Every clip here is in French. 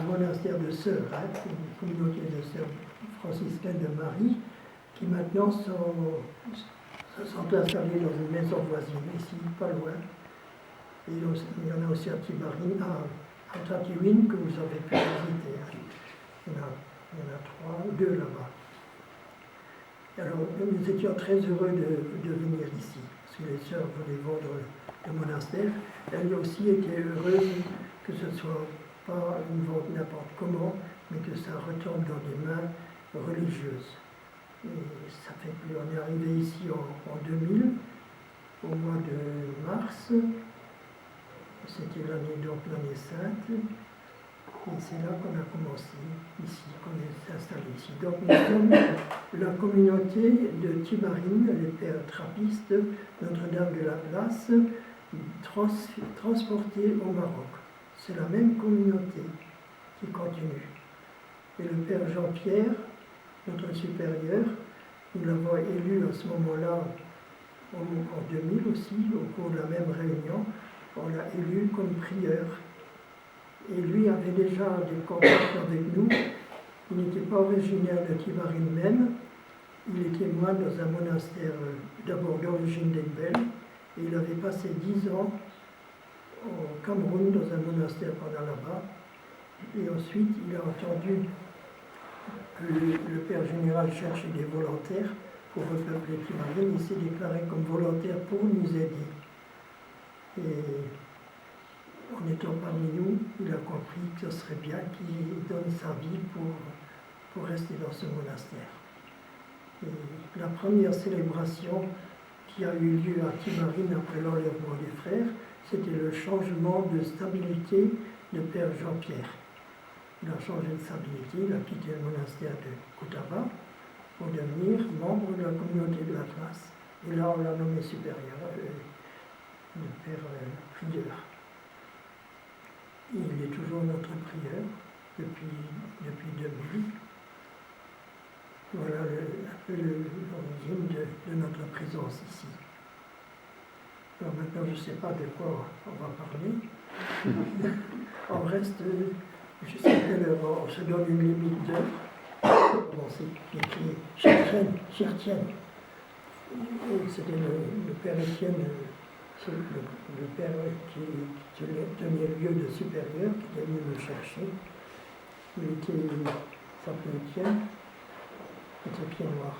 monastère de sœurs, une communauté de sœurs franciscaines de Marie, qui maintenant sont installées dans une maison voisine, ici, pas loin. Et il y en a aussi à Tibarine, à Tatiwin, que vous avez pu visiter. Il y en a deux là-bas. Alors, nous étions très heureux de venir ici, parce que les sœurs voulaient vendre le monastère. Elles aussi étaient heureuses que ce ne soit pas une vente n'importe comment, mais que ça retombe dans des mains religieuses. Et ça fait qu'on est arrivé ici en 2000, au mois de mars. C'était l'année sainte. Et c'est là qu'on a commencé, ici, qu'on est installé ici. Donc nous sommes la communauté de Tibarine, les pères trappistes, Notre-Dame de la Place, transportés au Maroc. C'est la même communauté qui continue. Et le père Jean-Pierre, notre supérieur, nous l'avons élu à ce moment-là, en 2000 aussi, au cours de la même réunion, on l'a élu comme prieur. Et lui avait déjà des contacts avec nous. Il n'était pas originaire de Tibarine même. Il était moine dans un monastère, d'abord d'origine d'Enbel. Et il avait passé 10 ans au Cameroun dans un monastère pendant là-bas. Et ensuite, il a entendu que le père général cherchait des volontaires pour repeupler Tibarine. Il s'est déclaré comme volontaire pour nous aider. Et en étant parmi nous, il a compris que ce serait bien qu'il donne sa vie pour rester dans ce monastère. Et la première célébration qui a eu lieu à Tibarine après l'enlèvement des frères, c'était le changement de stabilité de Père Jean-Pierre. Il a changé de stabilité, il a quitté le monastère de Koutaba pour devenir membre de la communauté de la classe. Et là, on l'a nommé supérieur, le Père prieur. Il est toujours notre prieur depuis 2000. Voilà un peu l'origine de notre présence ici. Alors maintenant, je ne sais pas de quoi on va parler. On reste, je sais à quelle heure on se donne une limite d'heure. Bon, c'est écrit Chertienne. C'était le Père Étienne. C'est le père qui tenait lieu de supérieur, qui est venu me chercher. Il s'appelait Étienne, il était pied noir.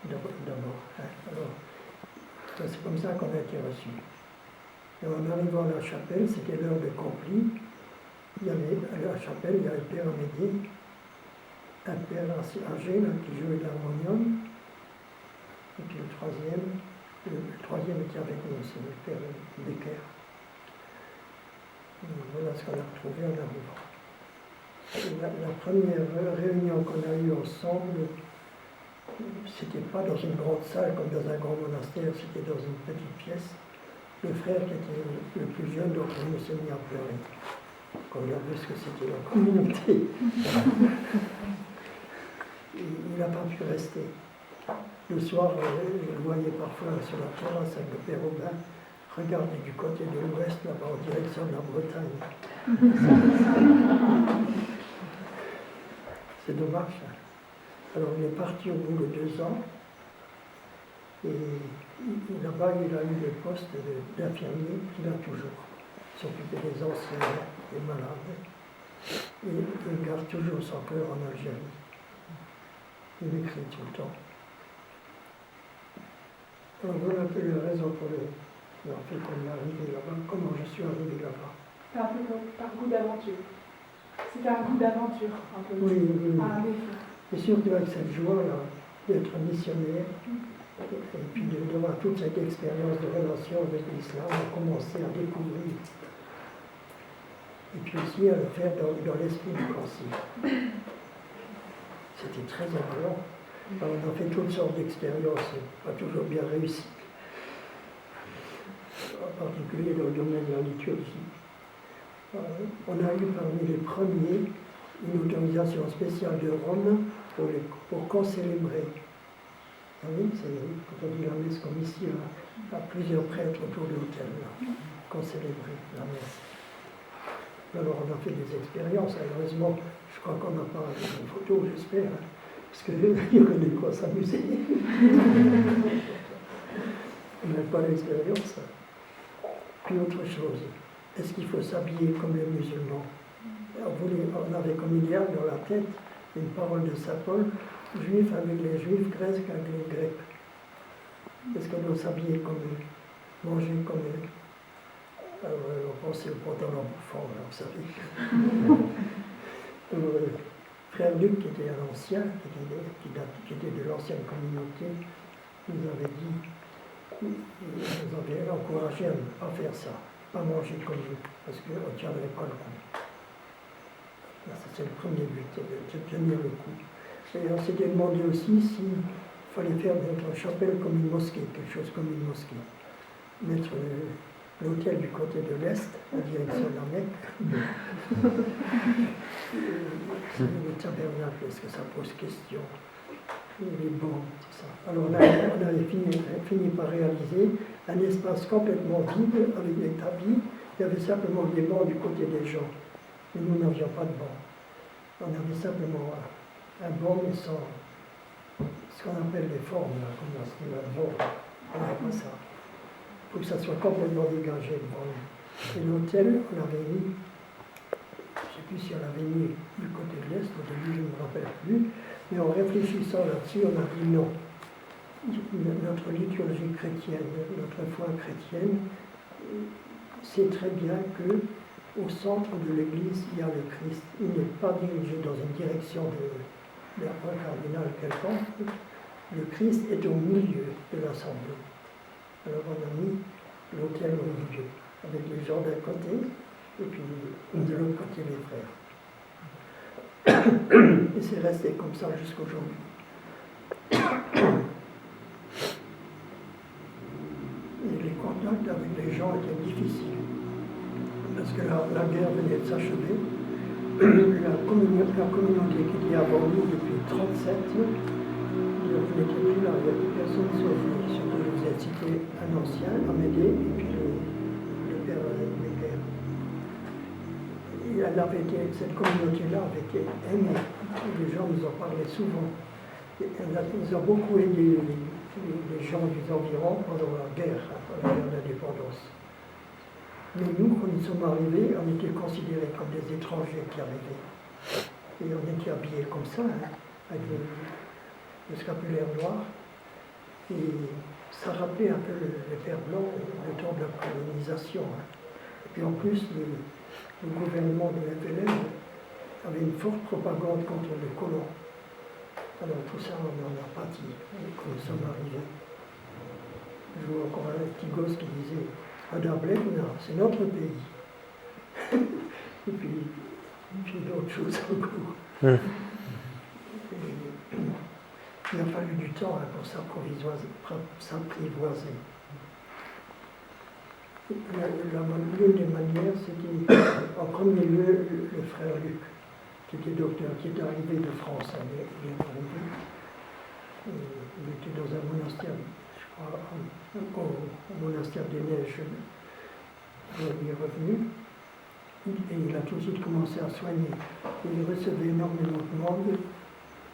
D'abord. Alors, c'est comme ça qu'on a été reçus. Et en arrivant à la chapelle, c'était l'heure de complis. Il y avait à la chapelle, il y avait le père Amédée, un père assez âgé là, qui jouait de l'harmonium, et puis le troisième était avec nous, c'est le père Becker. Voilà ce qu'on a retrouvé en arrivant. La première réunion qu'on a eue ensemble, c'était pas dans une grande salle comme dans un grand monastère, c'était dans une petite pièce. Le frère qui était le plus jeune d'entre nous s'est mis à pleurer, quand il a vu ce que c'était la communauté. Il n'a pas pu rester. Le soir, je le voyais parfois sur la terrasse avec le père Aubin, regarder du côté de l'ouest, là-bas, en direction de la Bretagne. C'est dommage. Alors, il est parti au bout de 2 ans, et là-bas, il a eu le poste d'infirmier qu'il a toujours. S'occuper des anciens, des malades. Et il garde toujours son cœur en Algérie. Il écrit tout le temps. Alors voilà un peu la raison pour laquelle on est arrivé là-bas, comment je suis arrivé là-bas. C'est un peu par goût d'aventure. C'était un goût d'aventure, un peu. Oui. Et surtout avec cette joie-là, d'être missionnaire, et puis d'avoir toute cette expérience de relation avec l'islam, on a commencé à découvrir. Et puis aussi à le faire dans l'esprit du concile. C'était très agréable. Alors, on a fait toutes sortes d'expériences, pas toujours bien réussies, en particulier dans le domaine de la liturgie. On a eu parmi les premiers une autorisation spéciale de Rome pour concélébrer. Oui, quand on dit la messe comme ici, à plusieurs prêtres autour de l'autel, concélébrer la messe. Alors on a fait des expériences, heureusement, je crois qu'on n'a pas une photo, j'espère, hein, parce qu'il y aurait de quoi s'amuser. On n'a pas l'expérience. Puis autre chose, est-ce qu'il faut s'habiller comme les musulmans? On avait comme idéal dans la tête une parole de saint Paul, juif avec les juifs, grec avec les grecs. Est-ce qu'on doit s'habiller comme eux, manger comme eux? Alors, on pensait au pantalon bouffant, vous savez. Frère Luc, qui était un ancien, qui était de l'ancienne communauté, nous avait dit, nous avait encouragé à ne pas faire ça, pas manger comme eux, parce qu'on ne tiendrait pas le coup. C'est le premier but, de tenir le coup. Et on s'était demandé aussi s'il fallait faire notre chapelle comme une mosquée, quelque chose comme une mosquée. Mettre l'hôtel du côté de l'Est, en direction de la Mecque. Le tabernacle, est-ce que ça pose question? Les bancs, tout ça. Alors on avait fini par réaliser un espace complètement vide avec des tapis. Il y avait simplement des bancs du côté des gens. Mais nous n'avions pas de banc. On avait simplement un banc, mais sans ce qu'on appelle les formes, là, comme dans ce niveau. On n'avait pas ça. Il faut que ça soit complètement dégagé devant nous. Et l'hôtel, on l'avait mis, je ne sais plus si on l'avait mis du côté de l'Est, au début je ne me rappelle plus, mais en réfléchissant là-dessus, on a dit non. Notre liturgie chrétienne, notre foi chrétienne, c'est très bien que au centre de l'Église, il y a le Christ. Il n'est pas dirigé dans une direction d'un point cardinal quelconque. Le Christ est au milieu de l'assemblée. Alors on a mis l'autel au milieu, avec les gens d'un côté, et puis de l'autre côté les frères. Et c'est resté comme ça jusqu'aujourd'hui. Et les contacts avec les gens étaient difficiles. Parce que la guerre venait de s'achever. La communauté qui était avant nous depuis 1937, on n'était plus là, il n'y avait plus personne sauf nous. Surtout, je vous ai cité un ancien, Amédée, et puis le père Becker. Cette communauté-là avait été aimée. Les gens nous en parlaient souvent. Ils ont beaucoup aidé les gens des environs pendant la guerre d'indépendance. Mais nous, quand nous sommes arrivés, on était considérés comme des étrangers qui arrivaient. Et on était habillés comme ça, hein, avec le scapulaire noir. Et ça rappelait un peu les pères blancs, le temps de la colonisation. Hein. Et puis en plus, le gouvernement de FLN avait une forte propagande contre les colons. Alors tout ça, on en a pâti quand nous sommes arrivés. Je vois encore un petit gosse qui disait Adablenna, c'est notre pays. Et puis d'autres choses encore. Il a fallu du temps pour s'apprivoiser. L'une des manières, c'était en premier lieu le frère Luc, qui était docteur, qui est arrivé de France. Il était dans un monastère, je crois, au monastère des Neiges. Il est revenu et il a tout de suite commencé à soigner. Il recevait énormément de monde.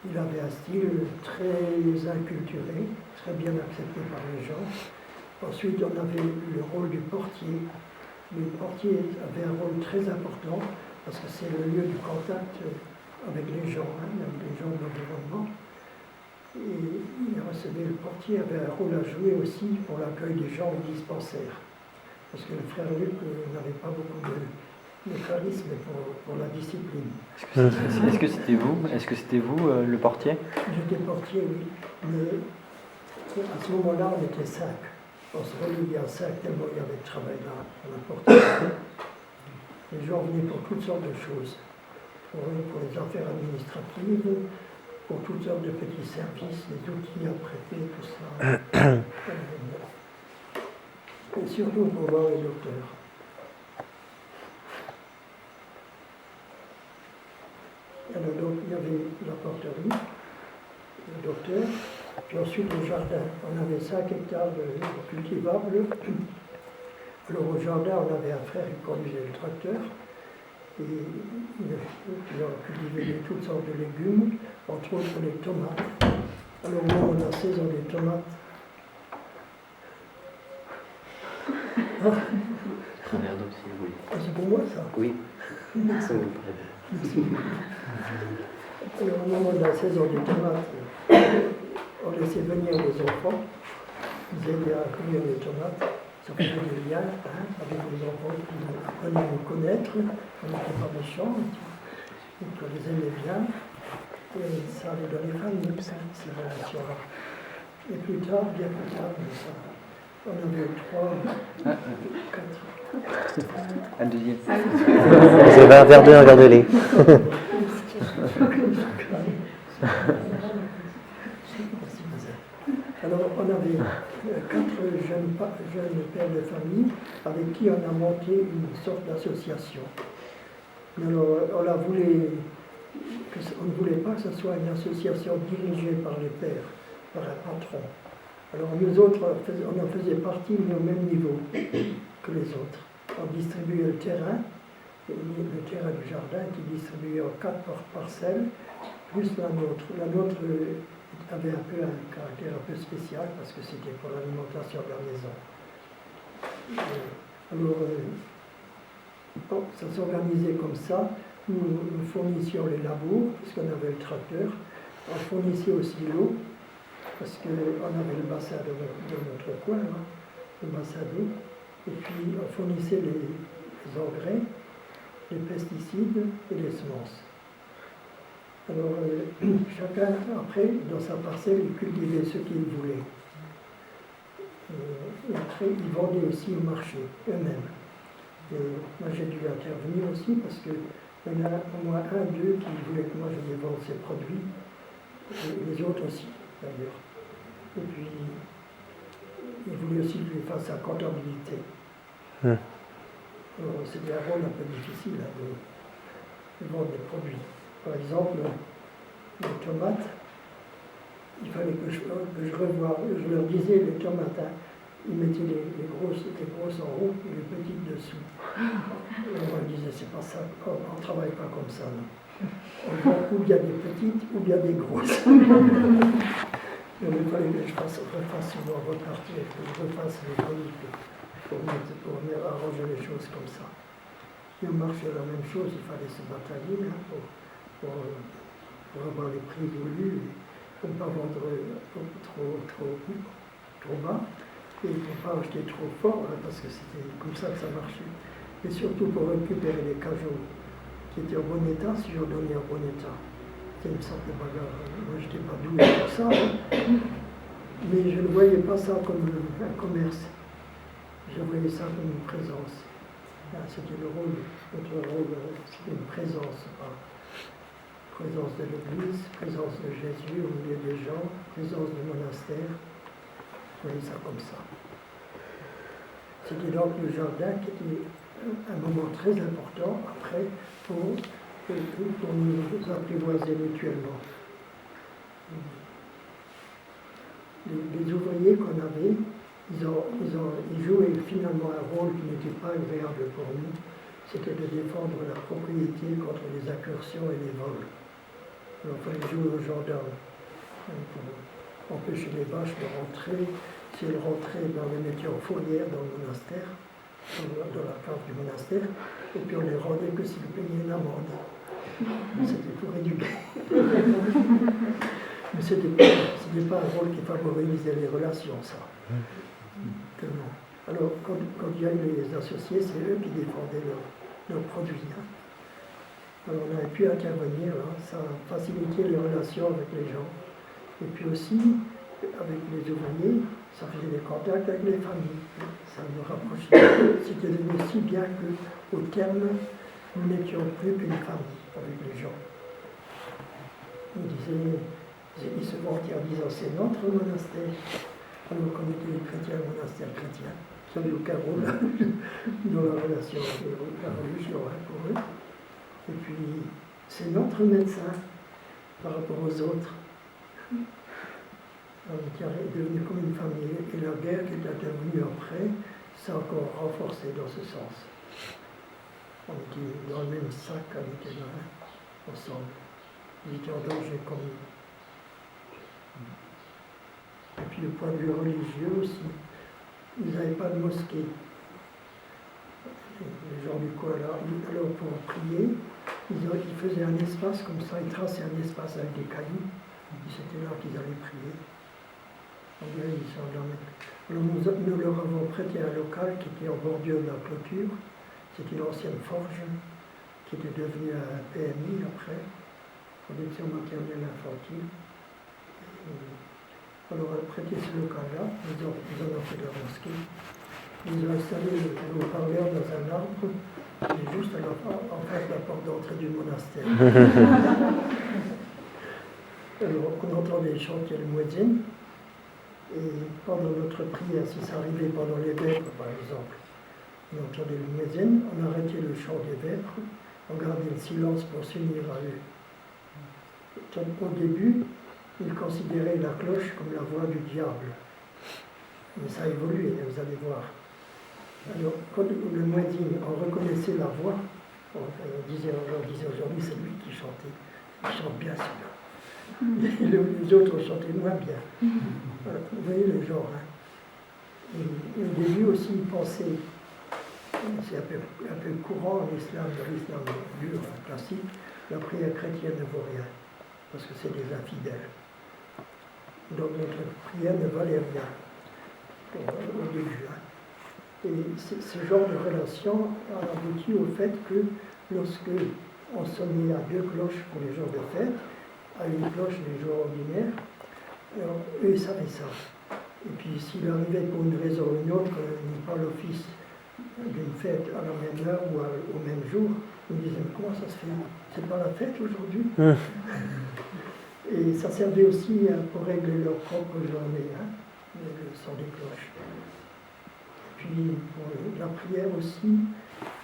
Il avait un style très inculturé, très bien accepté par les gens. Ensuite, on avait le rôle du portier. Le portier avait un rôle très important parce que c'est le lieu du contact avec les gens, avec les gens de l'environnement. Et le portier avait un rôle à jouer aussi pour l'accueil des gens au dispensaire. Parce que le frère Luc n'avait pas beaucoup de charisme pour la discipline. Est-ce que c'était vous le portier? J'étais portier, oui. Mais à ce moment-là, on était 5. On se reliait à 5 tellement il y avait de travail là, à la portier. Les gens venaient pour toutes sortes de choses. Pour les affaires administratives, pour toutes sortes de petits services, des outils à prêter, tout ça. Et surtout pour voir les docteurs. Alors donc il y avait la porterie, le docteur, puis ensuite le jardin. On avait 5 hectares de cultivables. Alors au jardin, on avait un frère qui conduisait le tracteur, Et ils ont cultivé toutes sortes de légumes, entre autres les tomates. Alors nous, on a la saison des tomates. Merde aussi, oui. Ah, c'est pour moi ça. Oui. Alors au moment de la saison des tomates, on laissait venir les enfants, ils aidaient à cueillir les tomates, ça faisait des liens avec les enfants qui apprenaient à nous connaître, on n'était pas méchants, et qu'on les aimait bien, et ça allait dans les familles, ces relations-là. Et plus tard, bien plus tard, on avait 3, 4. Un deuxième. Vous avez un verre d'eau, regardez-les. Alors, on avait 4 jeunes pères de famille avec qui on a monté une sorte d'association. Alors, on ne voulait pas que ce soit une association dirigée par les pères, par un patron. Alors, nous autres, on en faisait partie, mais au même niveau que les autres. On distribuait le terrain du jardin qui distribuait en 4 parcelles, plus la nôtre. La nôtre avait un peu un caractère un peu spécial parce que c'était pour l'alimentation de la maison. Alors, ça s'organisait comme ça. Nous fournissions les labours, puisqu'on avait le tracteur. On fournissait aussi l'eau, parce qu'on avait le bassin de notre coin, le bassin d'eau. Et puis, on fournissait les engrais, les pesticides et les semences. Alors, chacun, après, dans sa parcelle, il cultivait ce qu'il voulait. Et après, ils vendaient aussi au marché, eux-mêmes. Et moi, j'ai dû intervenir aussi, parce qu'il y en a au moins 1, 2 qui voulaient que moi je les vende ces produits, et les autres aussi, d'ailleurs. Et puis, ils voulaient aussi que je les fasse la comptabilité. Alors, c'était un rôle un peu difficile de vendre des produits. Par exemple, les tomates, il fallait que je revoie, je leur disais les tomates, ils mettaient les grosses en haut et les petites dessous. Et on me disait, c'est pas ça, on ne travaille pas comme ça. Non. On voit ou bien des petites ou bien des grosses. Mais il fallait que je refasse souvent repartir, que je refasse les produits pour venir arranger les choses comme ça. Et au marché, la même chose, il fallait se batailler pour avoir les prix voulus, pour ne pas vendre trop bas, et pour ne pas acheter trop fort, parce que c'était comme ça que ça marchait. Et surtout pour récupérer les cajots qui étaient en bon état, si je donnais en bon état. C'était une sorte de bagarre. Moi, je n'étais pas doué pour ça, mais je ne voyais pas ça comme un commerce. Je voyais ça comme une présence. C'était le rôle, notre rôle, c'était une présence. Présence de l'Église, présence de Jésus au milieu des gens, présence du monastère. Je voyais ça comme ça. C'était donc le jardin qui était un moment très important après pour nous apprivoiser mutuellement. Les ouvriers qu'on avait, ils jouaient finalement un rôle qui n'était pas agréable pour nous, c'était de défendre la propriété contre les incursions et les vols. Alors, il fallait jouer aux gendarmes pour empêcher les vaches de rentrer. Si elles rentraient, on les mettait en fourrière dans le monastère, dans la cave du monastère, et puis on les rendait que s'ils payaient une amende. C'était pour éduquer. Mais ce n'était pas un rôle qui favorisait les relations, ça. Tellement. Alors, quand il y a eu les associés, c'est eux qui défendaient leurs produits. Alors, on avait pu intervenir, ça a facilité les relations avec les gens. Et puis aussi, avec les ouvriers, ça faisait des contacts avec les familles. Ça nous rapprochait. C'était devenu si bien qu'au terme, nous n'étions plus qu'une famille avec les gens. Ils se mentaient en disant c'est notre monastère, alors qu'on était les chrétiens, le monastère chrétien. Ça n'avait aucun rôle dans la relation, la religion pour eux. Et puis, c'est notre médecin par rapport aux autres. On est devenu comme une famille. Et la guerre qui est intervenue après, ça a encore renforcé dans ce sens. On était dans le même sac, on était là, ensemble. Ils étaient en danger commun. Et puis, du point de vue religieux aussi, ils n'avaient pas de mosquée. Les gens du coin, alors pour prier, ils faisaient un espace comme ça, ils traçaient un espace avec des cailloux, et c'était là qu'ils allaient prier. Alors nous leur avons prêté un local qui était en bordure de la clôture, c'était l'ancienne forge, qui était devenue un PMI après, production maternelle infantile. Alors on a prêté ce local-là, ils en ont fait de la mosquée. Ils ont installé le haut-parleur dans un arbre, et juste en face de la porte d'entrée du monastère. Alors on entendait chanter le muezzin, et pendant notre prière, si ça arrivait pendant les vêpres par exemple, on entendait le muezzin, on arrêtait le chant des vêpres, on gardait le silence pour s'unir à eux. Au début, ils considéraient la cloche comme la voix du diable. Mais ça a évolué, vous allez voir. Alors, quand le muezzin, on reconnaissait la voix, on disait aujourd'hui, c'est lui qui chantait. Il chante bien celui-là. Et les autres chantaient moins bien. Voilà, vous voyez le genre. Hein. Et au début aussi, ils pensaient, c'est un peu courant en islam, dans l'islam dur, classique, la prière chrétienne ne vaut rien, parce que c'est des infidèles. Donc notre prière ne valait rien au début. Hein. Et ce genre de relation a abouti au fait que lorsque on sonnait à 2 cloches pour les jours de fête, à une cloche les jours ordinaires, alors eux ils savaient ça. Et puis s'il arrivait pour une raison ou une autre, qu'il n'y ait pas l'office d'une fête à la même heure ou au même jour, ils disaient mais comment ça se fait? C'est pas la fête aujourd'hui? Et ça servait aussi pour régler leur propre journée, hein, le son des cloches. Puis pour la prière aussi,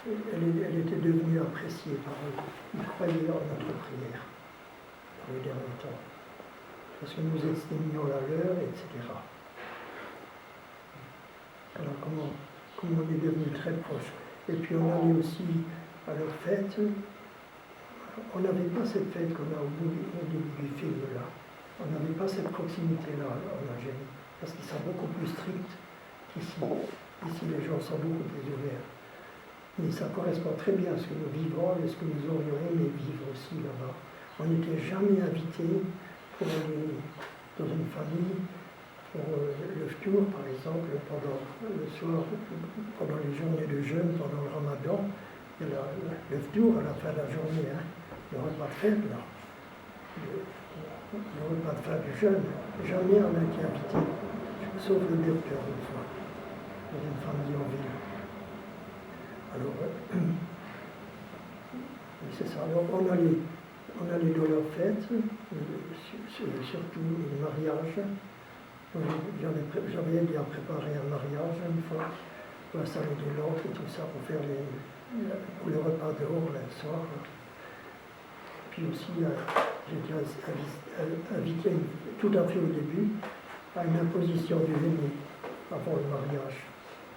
elle était devenue appréciée par eux. Ils croyaient en notre prière dans les derniers temps, parce que nous estimions la leur, etc. Alors comment on est devenus très proches. Et puis on allait aussi à leur fête. On n'avait pas cette fête qu'on a au début du film là. On n'avait pas cette proximité-là en Algérie, parce qu'ils sont beaucoup plus stricts qu'ici. Ici, les gens sont beaucoup plus ouverts. Mais ça correspond très bien à ce que nous vivons et ce que nous aurions aimé vivre aussi là-bas. On n'était jamais invités pour aller dans une famille, pour le ftour, par exemple, pendant le soir, pendant les journées de jeûne, pendant le ramadan. Il y a le ftour à la fin de la journée, hein, le repas de fête, là. Le repas de fin du jeûne. Jamais on a été invité, sauf le docteur une fois, dans une famille en ville. Alors, c'est ça. Alors, on allait dans leur fête, surtout les mariages. J'avais aidé à préparer un mariage une fois, pour installer des lampes et tout ça, pour faire le repas dehors le soir. Puis aussi, j'étais invité tout à fait au début à une imposition du henné avant le mariage.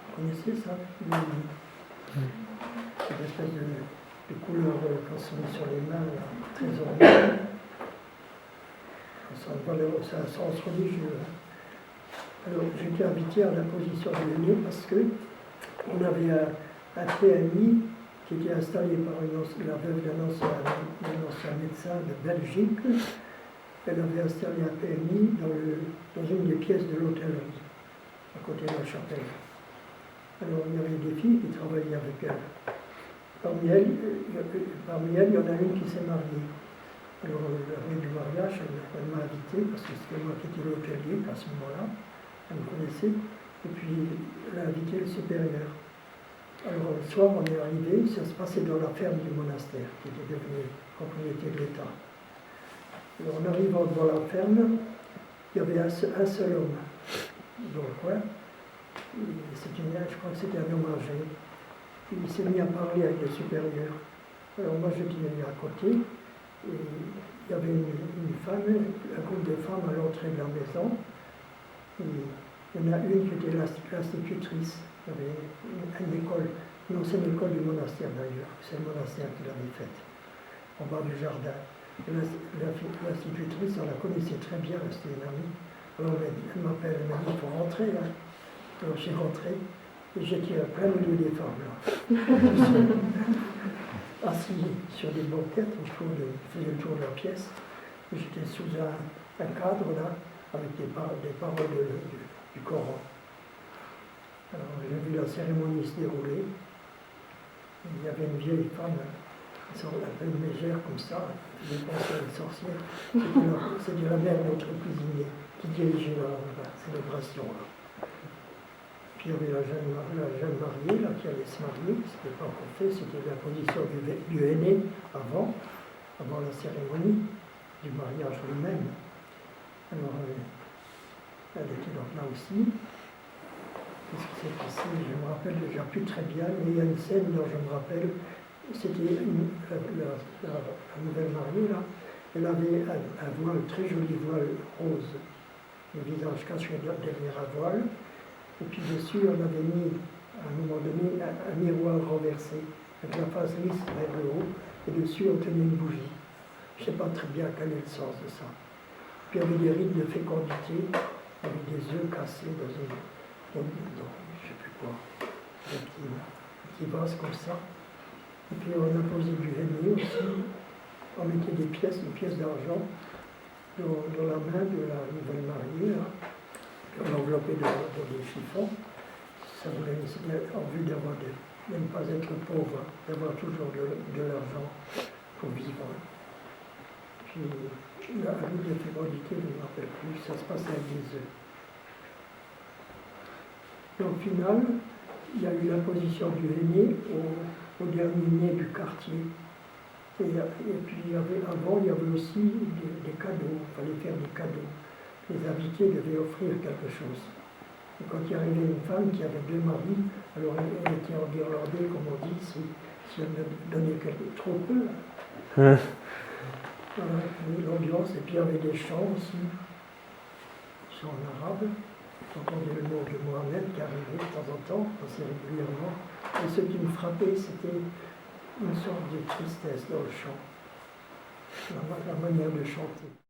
Vous connaissez ça, le henné? C'est une espèce de couleur qu'on se met sur les mains, là, très ornée. Ça a un sens religieux. Alors j'étais invité à l'imposition du henné parce qu'on avait un PMI qui était installé par la veuve d'un ancien médecin de Belgique. Elle avait installé un PMI dans une des pièces de l'hôtellerie, à côté de la chapelle. Alors il y avait des filles qui travaillaient avec elle. Parmi elles, il y en a une qui s'est mariée. Alors la veille du mariage, elle m'a invité, parce que c'était moi qui étais l'hôtelier à ce moment-là, elle me connaissait, et puis elle a invité le supérieur. Alors le soir, on est arrivé, ça se passait dans la ferme du monastère, qui était devenue propriété de l'État. Alors en arrivant devant la ferme, il y avait un seul homme dans le coin. Je crois que c'était un homme âgé. Il s'est mis à parler avec le supérieur. Alors moi j'étais à côté, et il y avait une femme, un groupe de femmes à l'entrée de la maison. Et il y en a une qui était l'institutrice. Il y avait une école l'ancienne école du monastère d'ailleurs. C'est le monastère qui l'avait faite, en bas du jardin. L'institutrice, on la connaissait très bien, c'était une amie. Alors elle m'appelle, elle m'a dit, il faut rentrer. Hein. Alors j'ai rentré, et j'étais à plein milieu des femmes, là. Assis sur des banquettes, je faisais le tour de la pièce. J'étais sous un cadre, là, avec des paroles du Coran. Alors j'ai vu la cérémonie se dérouler. Il y avait une vieille femme, un peu mégère comme ça, qui faisait penser à une sorcière. C'était la mère de notre cuisinier qui dirigeait la célébration. Là. Puis il y avait la jeune mariée là, qui allait se marier, ce n'était pas encore fait, c'était la position du aîné avant la cérémonie du mariage lui-même. Alors elle était donc là aussi. Qu'est-ce qui s'est passé? Je me rappelle déjà plus très bien, mais il y a une scène dont je me rappelle. C'était la nouvelle mariée, là. Elle avait un voile, très joli voile rose, le visage caché derrière un voile. Et puis dessus, on avait mis, à un moment donné, un miroir renversé, avec la face lisse vers le haut, et dessus, on tenait une bougie. Je ne sais pas très bien quel est le sens de ça. Puis il y avait des rides de fécondité, avec des œufs cassés dans je ne sais plus quoi, un petit vase comme ça. Et puis on a posé du henné aussi, on mettait des pièces d'argent dans la main de la nouvelle mariée, là. On l'enveloppait dans des chiffons. Ça voulait, en vue de ne pas être pauvre, d'avoir toujours de l'argent pour vivre. Puis la ride de fécondité, je ne me rappelle plus, ça se passait avec des œufs. Et au final, il y a eu l'imposition du henné au dernier né du quartier. Et puis avant, il y avait aussi des cadeaux, il fallait faire des cadeaux. Les invités devaient offrir quelque chose. Et quand il arrivait une femme qui avait deux maris, alors elle était enguirlandée, comme on dit, si elle me donnait trop peu. Voilà, l'ambiance, et puis il y avait des chants aussi, chants en arabe. J'entendais le nom de Mohamed qui arrivait de temps en temps, assez régulièrement. Et ce qui me frappait, c'était une sorte de tristesse dans le chant, la manière de chanter.